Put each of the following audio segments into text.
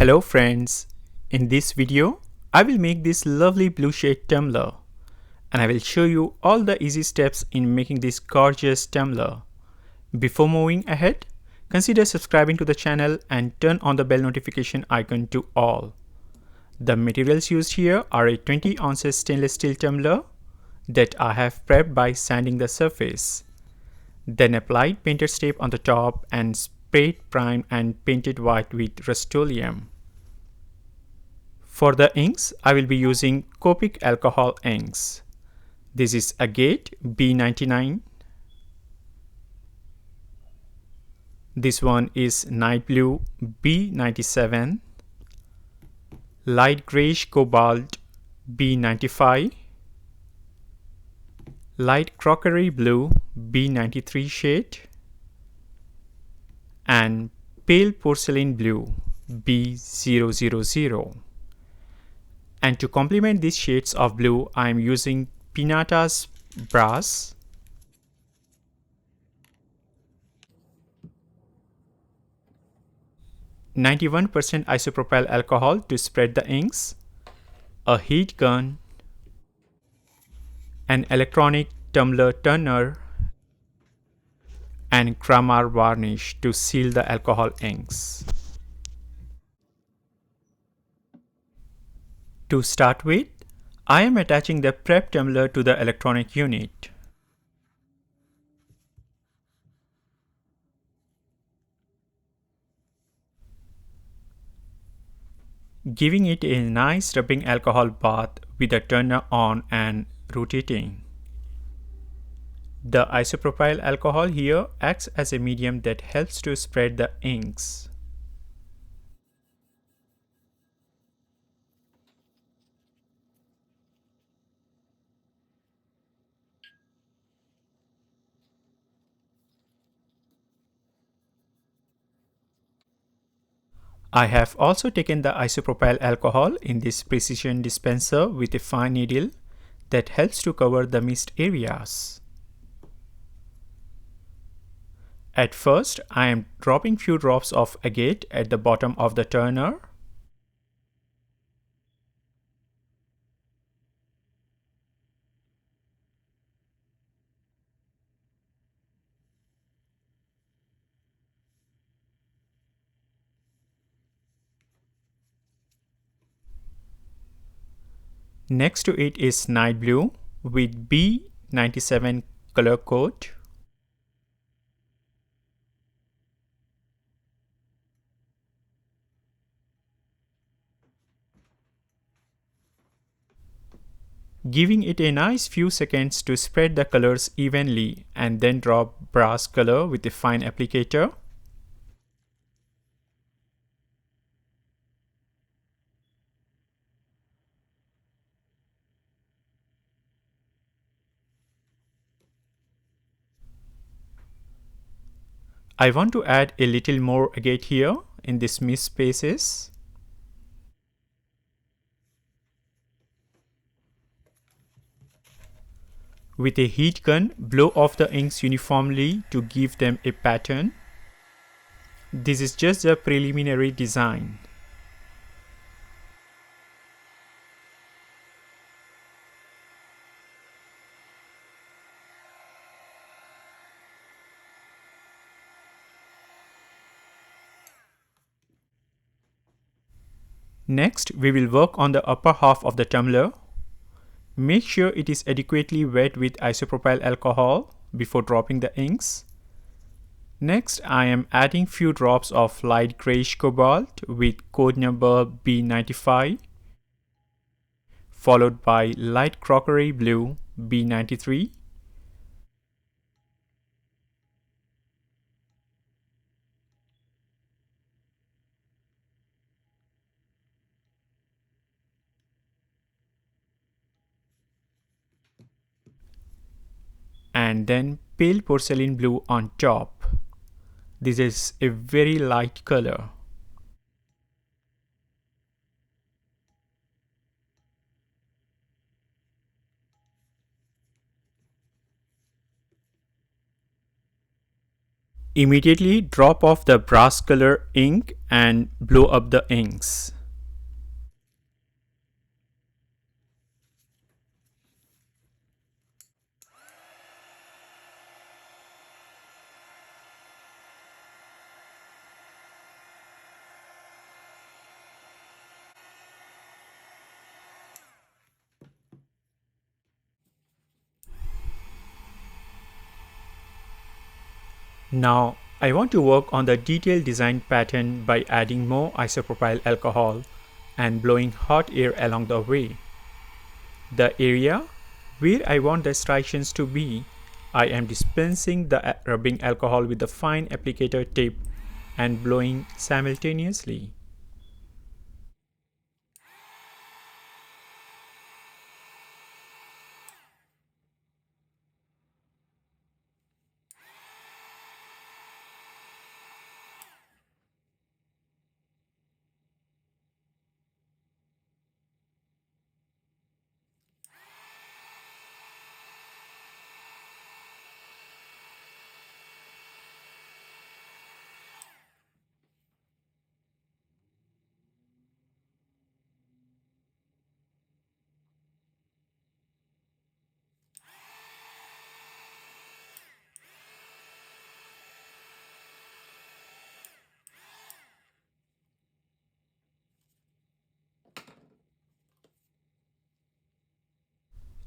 Hello friends, in this video I will make this lovely blue shade tumbler and I will show you all the easy steps in making this gorgeous tumbler. Before moving ahead, consider subscribing to the channel and turn on the bell notification icon to all. The materials used here are a 20 ounces stainless steel tumbler that I have prepped by sanding the surface. Then applied painter's tape on the top and sprayed, primed and painted white with Rust-Oleum. For the inks, I will be using Copic alcohol inks. This is Agate B99. This one is Night Blue B97, Light Grayish Cobalt B95, Light Crockery Blue B93 shade, and Pale Porcelain Blue B000. And to complement these shades of blue, I am using Pinata's brass, (91% isopropyl alcohol to spread the inks), a heat gun, an electronic tumbler turner, and Cramar varnish to seal the alcohol inks. To start with, I am attaching the prep tumbler to the electronic unit. Giving it a nice rubbing alcohol bath with the turner on and rotating. The isopropyl alcohol here acts as a medium that helps to spread the inks. I have also taken the isopropyl alcohol in this precision dispenser with a fine needle that helps to cover the missed areas. At first, I am dropping few drops of agate at the bottom of the turner. Next to it is Night Blue with B97 color code. Giving it a nice few seconds to spread the colors evenly and then drop brass color with a fine applicator. I want to add a little more agate here in these missed spaces. With a heat gun, blow off the inks uniformly to give them a pattern. This is just a preliminary design. Next, we will work on the upper half of the tumbler. Make sure it is adequately wet with isopropyl alcohol before dropping the inks. Next, I am adding few drops of light grayish cobalt with code number B95, followed by light crockery blue B93. And then pale porcelain blue on top. This is a very light color. Immediately drop off the brass color ink and blow up the inks. Now I want to work on the detailed design pattern by adding more isopropyl alcohol and blowing hot air along the way. The area where I want the striations to be, I am dispensing the rubbing alcohol with the fine applicator tip and blowing simultaneously.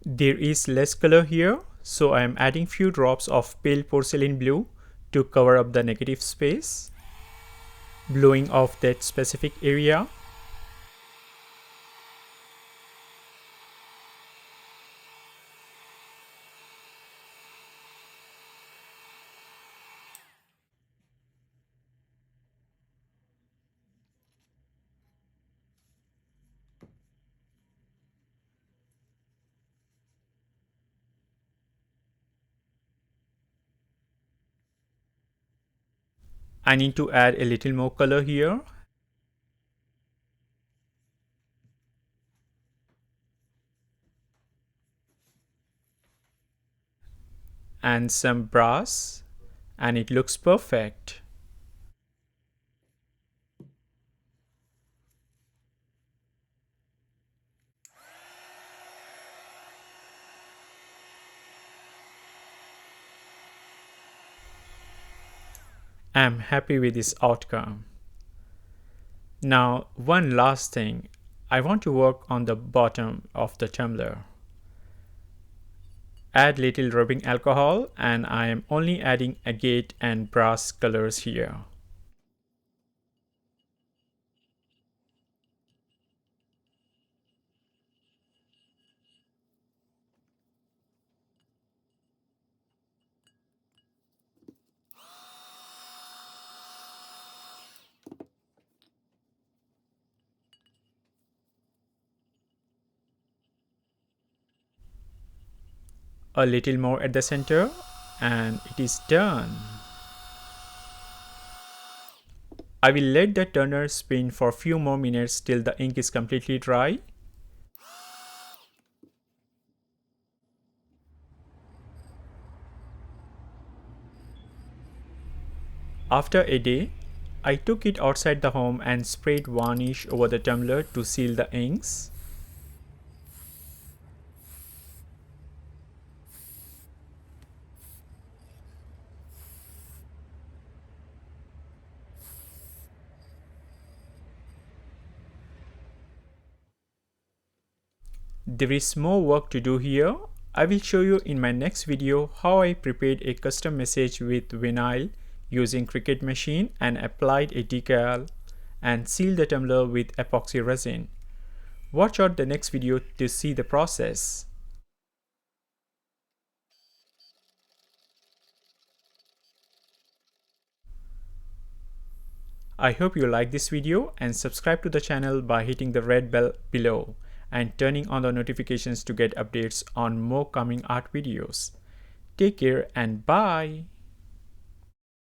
There is less color here, so I am adding few drops of pale porcelain blue to cover up the negative space, blowing off that specific area. I need to add a little more color here and some brass, and it looks perfect. I'm happy with this outcome. Now, one last thing. I want to work on the bottom of the tumbler. Add little rubbing alcohol, and I am only adding agate and brass colors here. A little more at the center, and it is done. I will let the turner spin for a few more minutes till the ink is completely dry. After a day, I took it outside the home and sprayed varnish over the tumbler to seal the inks. There is more work to do here. I will show you in my next video how I prepared a custom message with vinyl using Cricut machine and applied a decal and sealed the tumbler with epoxy resin. Watch out the next video to see the process. I hope you like this video and subscribe to the channel by hitting the red bell below and turning on the notifications to get updates on more coming art videos. Take care and bye.